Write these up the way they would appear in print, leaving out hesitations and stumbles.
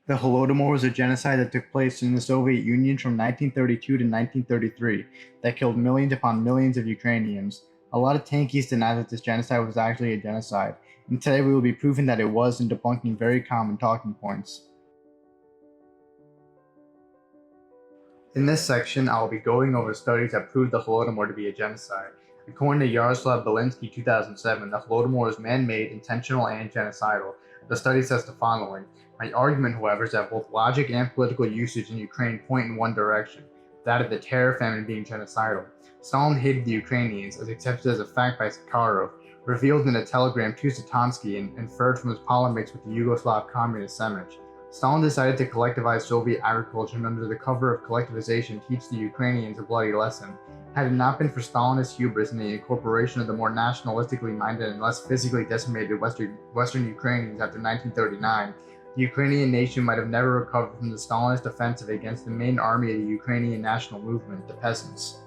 The Holodomor was a genocide that took place in the Soviet Union from 1932 to 1933 that killed millions upon millions of Ukrainians. A lot of tankies deny that this genocide was actually a genocide, and today we will be proving that it was and debunking very common talking points. In this section, I will be going over studies that prove the Holodomor to be a genocide. According to Yaroslav Belinsky 2007, the Holodomor is man-made, intentional, and genocidal. The study says the following. My argument, however, is that both logic and political usage in Ukraine point in one direction, that of the terror famine being genocidal. Stalin hated the Ukrainians, as accepted as a fact by Sakharov, revealed in a telegram to Satansky and inferred from his polemics with the Yugoslav communist Semic. Stalin decided to collectivize Soviet agriculture and under the cover of collectivization teach the Ukrainians a bloody lesson. Had it not been for Stalinist hubris and the incorporation of the more nationalistically minded and less physically decimated Western Ukrainians after 1939, the Ukrainian nation might have never recovered from the Stalinist offensive against the main army of the Ukrainian national movement, the peasants.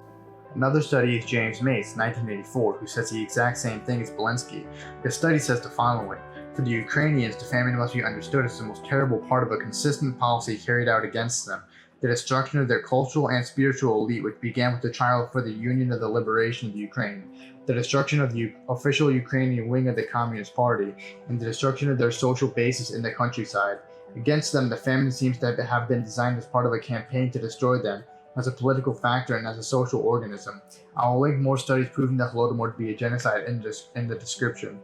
Another study is James Mace, 1984, who says the exact same thing as Belinsky. This study says the following. For the Ukrainians, the famine must be understood as the most terrible part of a consistent policy carried out against them, the destruction of their cultural and spiritual elite, which began with the trial for the Union of the Liberation of the Ukraine, the destruction of the official Ukrainian wing of the Communist Party, and the destruction of their social basis in the countryside. Against them, the famine seems to have been designed as part of a campaign to destroy them, as a political factor and as a social organism. I will link more studies proving the Holodomor to be a genocide in the description.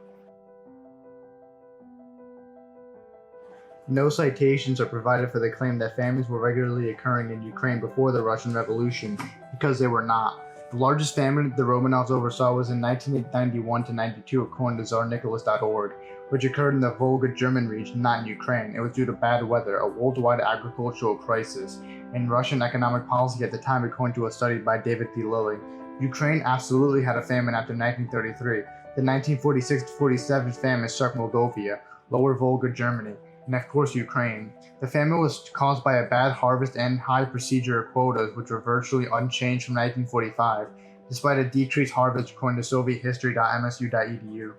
No citations are provided for the claim that famines were regularly occurring in Ukraine before the Russian Revolution, because they were not. The largest famine the Romanovs oversaw was in 1991 to 92 according to tsarnicholas.org, which occurred in the Volga German region, not in Ukraine. It was due to bad weather, a worldwide agricultural crisis, and Russian economic policy at the time according to a study by David P. Lilly. Ukraine absolutely had a famine after 1933. The 1946-47 famine struck Moldova, Lower Volga Germany, and of course Ukraine. The famine was caused by a bad harvest and high procedure quotas, which were virtually unchanged from 1945, despite a decreased harvest according to soviethistory.msu.edu.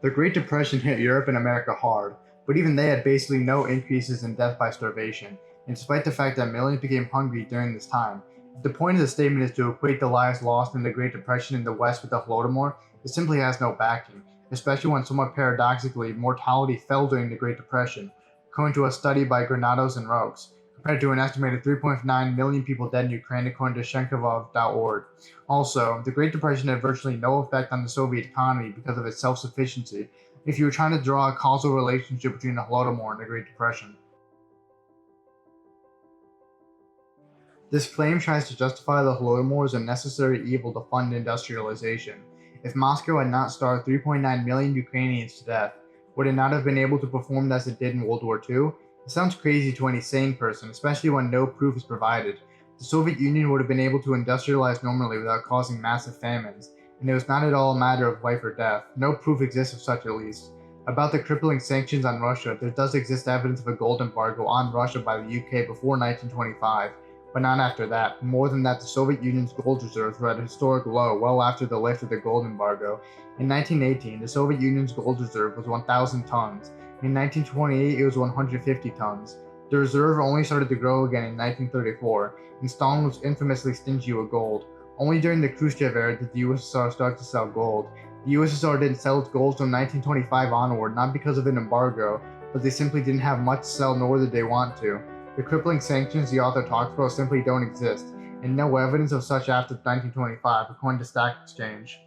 The Great Depression hit Europe and America hard, but even they had basically no increases in death by starvation, despite the fact that millions became hungry during this time. If the point of the statement is to equate the lives lost in the Great Depression in the West with the Holodomor, it simply has no backing, especially when somewhat paradoxically mortality fell during the Great Depression, according to a study by Granados and Roques, compared to an estimated 3.9 million people dead in Ukraine according to Shenkovov.org. Also, the Great Depression had virtually no effect on the Soviet economy because of its self-sufficiency, if you were trying to draw a causal relationship between the Holodomor and the Great Depression. This claim tries to justify the Holodomor as a necessary evil to fund industrialization. If Moscow had not starved 3.9 million Ukrainians to death, would it not have been able to perform as it did in World War II? It sounds crazy to any sane person, especially when no proof is provided. The Soviet Union would have been able to industrialize normally without causing massive famines, and it was not at all a matter of life or death. No proof exists of such, at least. About the crippling sanctions on Russia, there does exist evidence of a gold embargo on Russia by the UK before 1925, but not after that. More than that, the Soviet Union's gold reserves were at a historic low well after the lift of the gold embargo. In 1918, the Soviet Union's gold reserve was 1,000 tons. In 1928, it was 150 tons. The reserve only started to grow again in 1934, and Stalin was infamously stingy with gold. Only during the Khrushchev era did the USSR start to sell gold. The USSR didn't sell its gold from 1925 onward, not because of an embargo, but they simply didn't have much to sell, nor did they want to. The crippling sanctions the author talks about simply don't exist, and no evidence of such after 1925, according to Stock Exchange.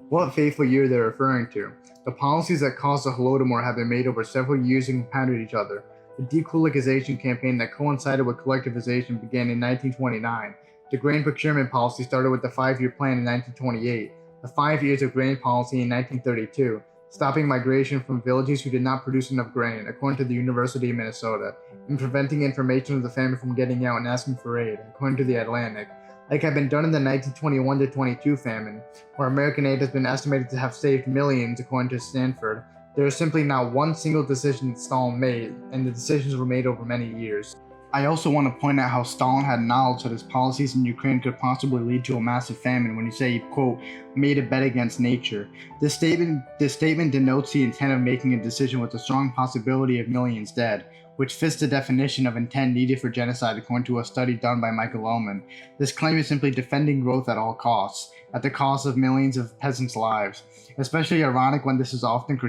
What fateful year they're referring to? The policies that caused the Holodomor have been made over several years and compounded each other. The dekulakization campaign that coincided with collectivization began in 1929. The grain procurement policy started with the 5-year plan in 1928. The 5 years of grain policy in 1932. Stopping migration from villages who did not produce enough grain, according to the University of Minnesota, and preventing information of the famine from getting out and asking for aid, according to the Atlantic, like had been done in the 1921-22 famine, where American aid has been estimated to have saved millions, according to Stanford. There is simply not one single decision that Stalin made, and the decisions were made over many years. I also want to point out how Stalin had knowledge that his policies in Ukraine could possibly lead to a massive famine when he said he, quote, made a bet against nature. This statement denotes the intent of making a decision with a strong possibility of millions dead, which fits the definition of intent needed for genocide according to a study done by Michael Lohman. This claim is simply defending growth at all costs, at the cost of millions of peasants' lives. Especially ironic when this is often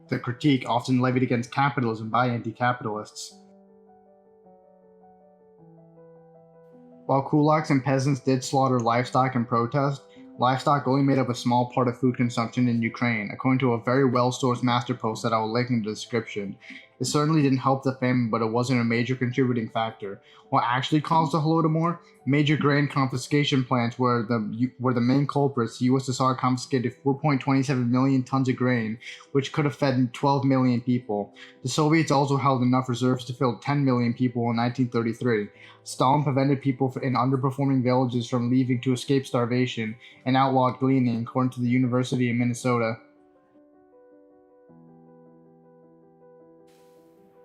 the critique often levied against capitalism by anti-capitalists. While kulaks and peasants did slaughter livestock in protest, livestock only made up a small part of food consumption in Ukraine, according to a very well-sourced master post that I will link in the description. It certainly didn't help the famine, but it wasn't a major contributing factor. What actually caused the Holodomor? Major grain confiscation plants were the main culprits. The USSR confiscated 4.27 million tons of grain, which could have fed 12 million people. The Soviets also held enough reserves to fill 10 million people in 1933. Stalin prevented people in underperforming villages from leaving to escape starvation and outlawed gleaning, according to the University of Minnesota.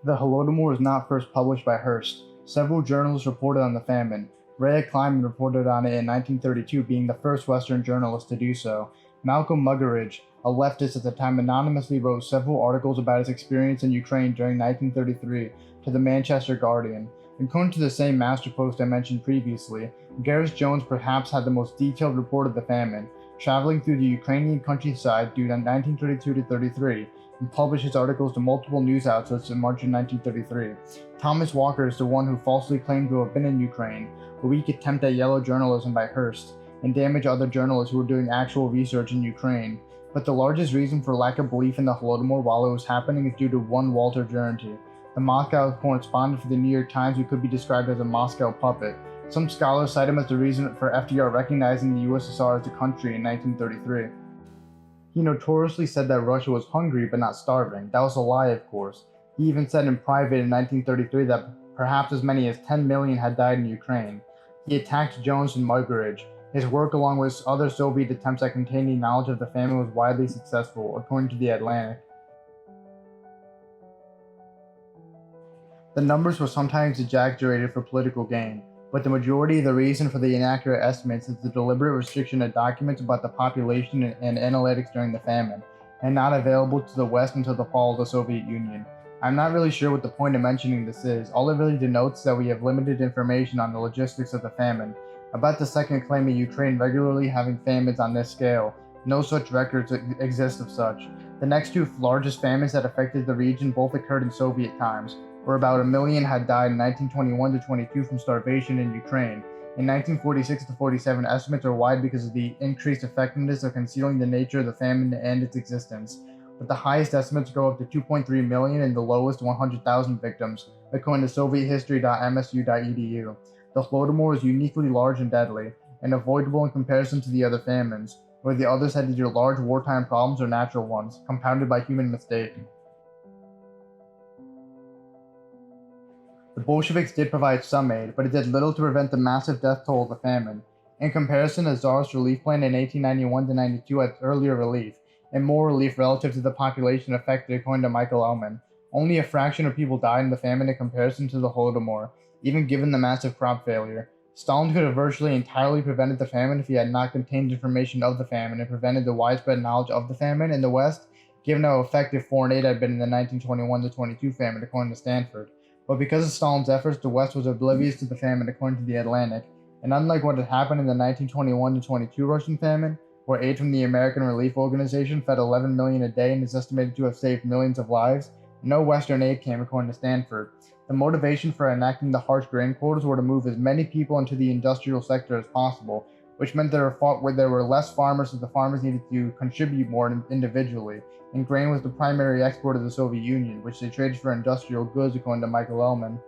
The Holodomor was not first published by Hearst. Several journalists reported on the famine. Ray Kleiman reported on it in 1932, being the first Western journalist to do so. Malcolm Muggeridge, a leftist at the time, anonymously wrote several articles about his experience in Ukraine during 1933 to the Manchester Guardian. According to the same master post I mentioned previously, Gareth Jones perhaps had the most detailed report of the famine, traveling through the Ukrainian countryside during 1932 to 33, and published his articles to multiple news outlets in March of 1933. Thomas Walker is the one who falsely claimed to have been in Ukraine, a weak attempt at yellow journalism by Hearst, and damage other journalists who were doing actual research in Ukraine. But the largest reason for lack of belief in the Holodomor while it was happening is due to one Walter Duranty, the Moscow correspondent for the New York Times, who could be described as a Moscow puppet. Some scholars cite him as the reason for FDR recognizing the USSR as a country in 1933. He notoriously said that Russia was hungry but not starving. That was a lie, of course. He even said in private in 1933 that perhaps as many as 10 million had died in Ukraine. He attacked Jones and Muggeridge. His work, along with other Soviet attempts at containing knowledge of the famine, was widely successful, according to The Atlantic. The numbers were sometimes exaggerated for political gain, but the majority of the reason for the inaccurate estimates is the deliberate restriction of documents about the population and analytics during the famine, and not available to the West until the fall of the Soviet Union. I'm not really sure what the point of mentioning this is. All it really denotes is that we have limited information on the logistics of the famine. About the second claim of Ukraine regularly having famines on this scale, no such records exist of such. The next two largest famines that affected the region both occurred in Soviet times, where about 1 million had died in 1921 to 22 from starvation in Ukraine. In 1946 to 47, estimates are wide because of the increased effectiveness of concealing the nature of the famine and its existence, but the highest estimates go up to 2.3 million and the lowest 100,000 victims, according to soviethistory.msu.edu. The Holodomor is uniquely large and deadly, and avoidable in comparison to the other famines, where the others had either large wartime problems or natural ones, compounded by human mistake. The Bolsheviks did provide some aid, but it did little to prevent the massive death toll of the famine. In comparison, the Tsarist relief plan in 1891 to 92 had earlier relief, and more relief relative to the population affected, according to Michael Ellman. Only a fraction of people died in the famine in comparison to the Holodomor, even given the massive crop failure. Stalin could have virtually entirely prevented the famine if he had not contained information of the famine and prevented the widespread knowledge of the famine in the West, given how effective foreign aid had been in the 1921 to 22 famine, according to Stanford. But because of Stalin's efforts, the West was oblivious to the famine, according to The Atlantic, and unlike what had happened in the 1921 to 22 Russian famine, where aid from the American Relief Organization fed 11 million a day and is estimated to have saved millions of lives, no Western aid came, according to Stanford. The motivation for enacting the harsh grain quotas were to move as many people into the industrial sector as possible, which meant there were less farmers, so the farmers needed to contribute more individually, and grain was the primary export of the Soviet Union, which they traded for industrial goods, according to Michael Ellman.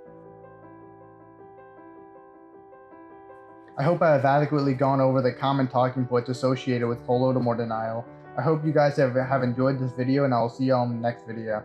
I hope I have adequately gone over the common talking points associated with Holodomor denial. I hope you guys have enjoyed this video, and I will see you all in the next video.